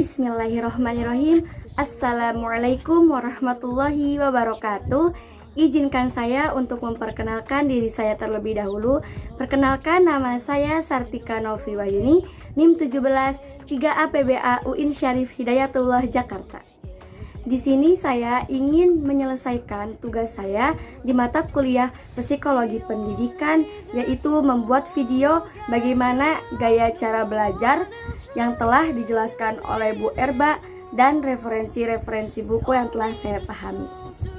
Bismillahirrahmanirrahim. Assalamualaikum warahmatullahi wabarakatuh. Izinkan saya untuk memperkenalkan diri saya terlebih dahulu. Perkenalkan, nama saya Sartika Novi Wayuni, NIM 17 3A PBA UIN Syarif Hidayatullah Jakarta. Di sini saya ingin menyelesaikan tugas saya di mata kuliah Psikologi Pendidikan, yaitu membuat video bagaimana gaya cara belajar yang telah dijelaskan oleh Bu Erba dan referensi-referensi buku yang telah saya pahami.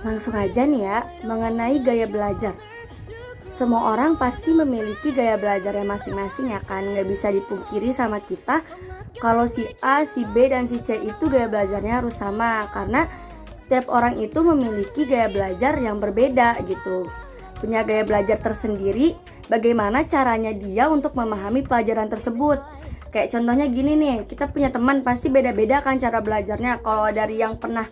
Langsung aja nih ya, mengenai gaya belajar. Semua orang pasti memiliki gaya belajarnya masing-masing ya kan, nggak bisa dipungkiri sama kita kalau si A, si B, dan si C itu gaya belajarnya harus sama, karena setiap orang itu memiliki gaya belajar yang berbeda gitu. Punya gaya belajar tersendiri, bagaimana caranya dia untuk memahami pelajaran tersebut. Kayak contohnya gini nih, kita punya teman pasti beda-beda kan cara belajarnya. Kalau dari yang pernah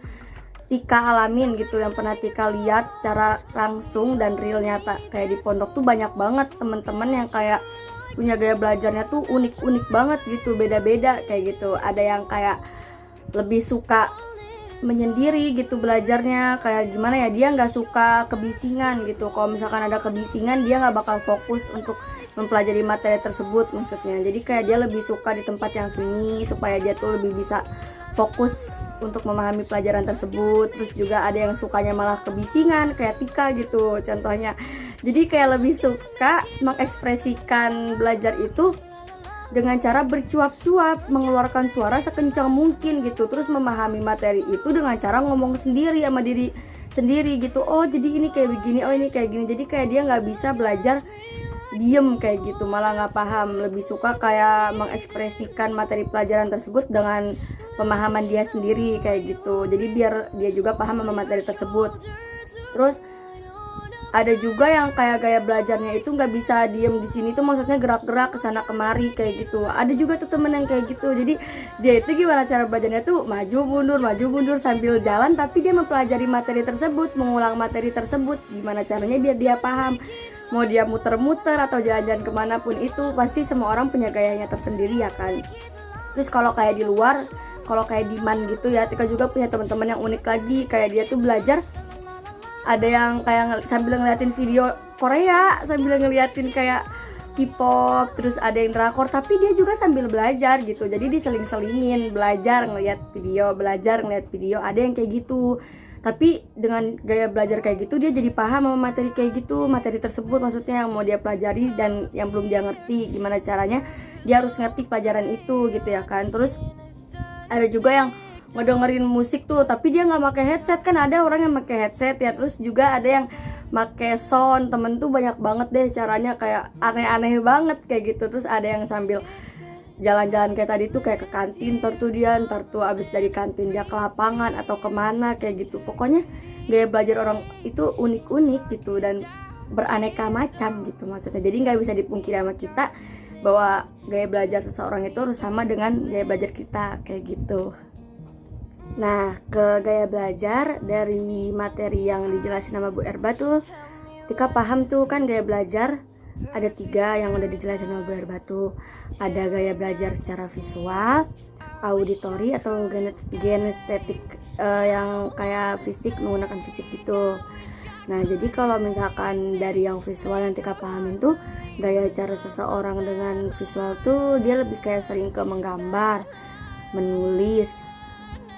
Tika alamin gitu, yang pernah Tika lihat secara langsung dan real nyata, kayak di pondok tuh banyak banget teman-teman yang kayak punya gaya belajarnya tuh unik-unik banget gitu, beda-beda kayak gitu. Ada yang kayak lebih suka menyendiri gitu belajarnya, kayak gimana ya, dia nggak suka kebisingan gitu. Kalau misalkan ada kebisingan, dia nggak bakal fokus untuk mempelajari materi tersebut maksudnya. Jadi kayak dia lebih suka di tempat yang sunyi supaya dia tuh lebih bisa fokus untuk memahami pelajaran tersebut. Terus juga ada yang sukanya malah kebisingan kayak Tika gitu contohnya. Jadi kayak lebih suka mengekspresikan belajar itu dengan cara bercuap-cuap, mengeluarkan suara sekencang mungkin gitu. Terus memahami materi itu dengan cara ngomong sendiri sama diri sendiri gitu. Oh jadi ini kayak begini, oh ini kayak gini. Jadi kayak dia nggak bisa belajar diem kayak gitu, malah nggak paham. Lebih suka kayak mengekspresikan materi pelajaran tersebut dengan pemahaman dia sendiri kayak gitu. Jadi biar dia juga paham sama materi tersebut. Terus ada juga yang kayak gaya belajarnya itu nggak bisa diem di sini tuh, maksudnya gerak-gerak kesana kemari kayak gitu. Ada juga tuh temen yang kayak gitu. Jadi dia itu gimana cara belajarnya tuh maju mundur sambil jalan, tapi dia mempelajari materi tersebut, mengulang materi tersebut. Gimana caranya biar dia paham. Mau dia muter-muter atau jalan-jalan kemanapun itu, pasti semua orang punya gayanya tersendiri ya kan. Terus kalau kayak di luar, kalau kayak di Man gitu ya, Tika juga punya teman-teman yang unik lagi. Kayak dia tuh belajar, ada yang kayak sambil ngeliatin video Korea, sambil ngeliatin kayak K-pop, terus ada yang drakor, tapi dia juga sambil belajar gitu. Jadi diseling-selingin, belajar ngeliat video, belajar ngeliat video. Ada yang kayak gitu. Tapi dengan gaya belajar kayak gitu, dia jadi paham sama materi kayak gitu, materi tersebut maksudnya yang mau dia pelajari dan yang belum dia ngerti, gimana caranya dia harus ngerti pelajaran itu gitu ya kan. Terus ada juga yang ngedengerin musik tuh tapi dia nggak pakai headset, kan ada orang yang pakai headset ya. Terus juga ada yang pakai sound. Temen tuh banyak banget deh caranya, kayak aneh-aneh banget kayak gitu. Terus ada yang sambil jalan-jalan kayak tadi tuh, kayak ke kantin, ntar tuh abis dari kantin dia ke lapangan atau kemana kayak gitu. Pokoknya gaya belajar orang itu unik-unik gitu dan beraneka macam gitu maksudnya. Jadi nggak bisa dipungkiri sama kita bahwa gaya belajar seseorang itu harus sama dengan gaya belajar kita kayak gitu. Nah, ke gaya belajar dari materi yang dijelasin sama Bu Erba tuh, Tika paham tuh kan gaya belajar ada 3 yang udah dijelasin sama Bu Erba tuh. Ada gaya belajar secara visual, auditori atau kinestetik, yang kayak fisik, menggunakan fisik gitu. Nah, jadi kalau misalkan dari yang visual yang Tika pahamin tuh, gaya cara seseorang dengan visual tuh dia lebih kayak sering ke menggambar, menulis,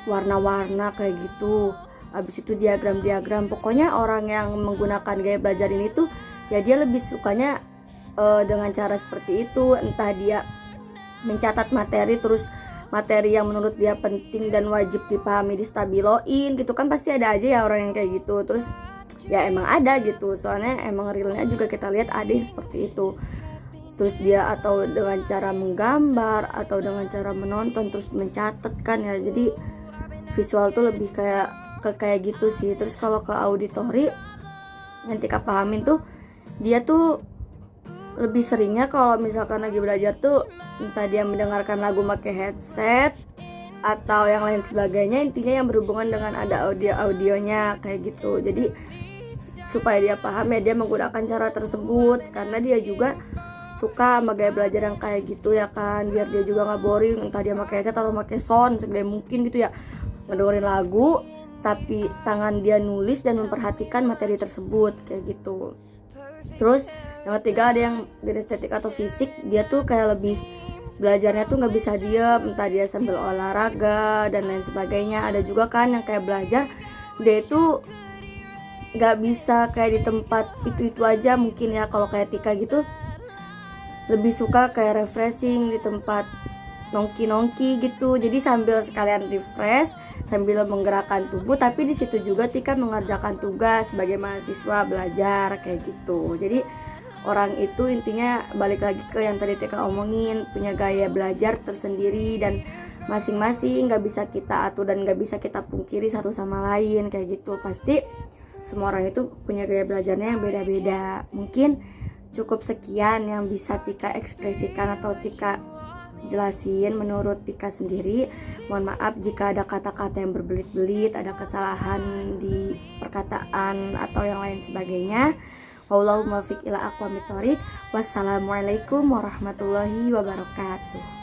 warna-warna kayak gitu. Habis itu diagram-diagram. Pokoknya orang yang menggunakan gaya belajar ini tuh ya dia lebih sukanya dengan cara seperti itu. Entah dia mencatat materi, terus materi yang menurut dia penting dan wajib dipahami di stabiloin gitu kan, pasti ada aja ya orang yang kayak gitu. Terus ya emang ada gitu, soalnya emang realnya juga kita lihat ada yang seperti itu. Terus dia atau dengan cara menggambar atau dengan cara menonton terus mencatat kan ya. Jadi visual tuh lebih kayak gitu sih. Terus kalau ke auditori yang Tika pahamin tuh, dia tuh lebih seringnya kalau misalkan lagi belajar tuh entah dia mendengarkan lagu pakai headset atau yang lain sebagainya, intinya yang berhubungan dengan ada audionya kayak gitu. Jadi supaya dia paham ya dia menggunakan cara tersebut, karena dia juga suka sama gaya belajar yang kayak gitu ya kan, biar dia juga nggak boring, entah dia pakai headset atau pakai sound segede mungkin gitu ya, mendengarin lagu tapi tangan dia nulis dan memperhatikan materi tersebut kayak gitu. Terus yang ketiga ada yang dari estetik atau fisik, dia tuh kayak lebih belajarnya tuh nggak bisa diam, entah dia sambil olahraga dan lain sebagainya. Ada juga kan yang kayak belajar dia itu nggak bisa kayak di tempat itu aja mungkin ya. Kalau kayak Tika gitu lebih suka kayak refreshing di tempat nongki gitu, jadi sambil sekalian refresh sambil menggerakkan tubuh, tapi di situ juga Tika mengerjakan tugas sebagai mahasiswa belajar kayak gitu. Jadi orang itu intinya balik lagi ke yang tadi Tika omongin, punya gaya belajar tersendiri dan masing-masing nggak bisa kita atur dan nggak bisa kita pungkiri satu sama lain kayak gitu. Pasti semua orang itu punya gaya belajarnya yang beda-beda. Mungkin cukup sekian yang bisa Tika ekspresikan atau Tika jelasin menurut Tika sendiri. Mohon maaf jika ada kata-kata yang berbelit-belit, ada kesalahan di perkataan atau yang lain sebagainya. Wallahu muwaffiq ila aqwamit thoriq. Wassalamualaikum warahmatullahi wabarakatuh.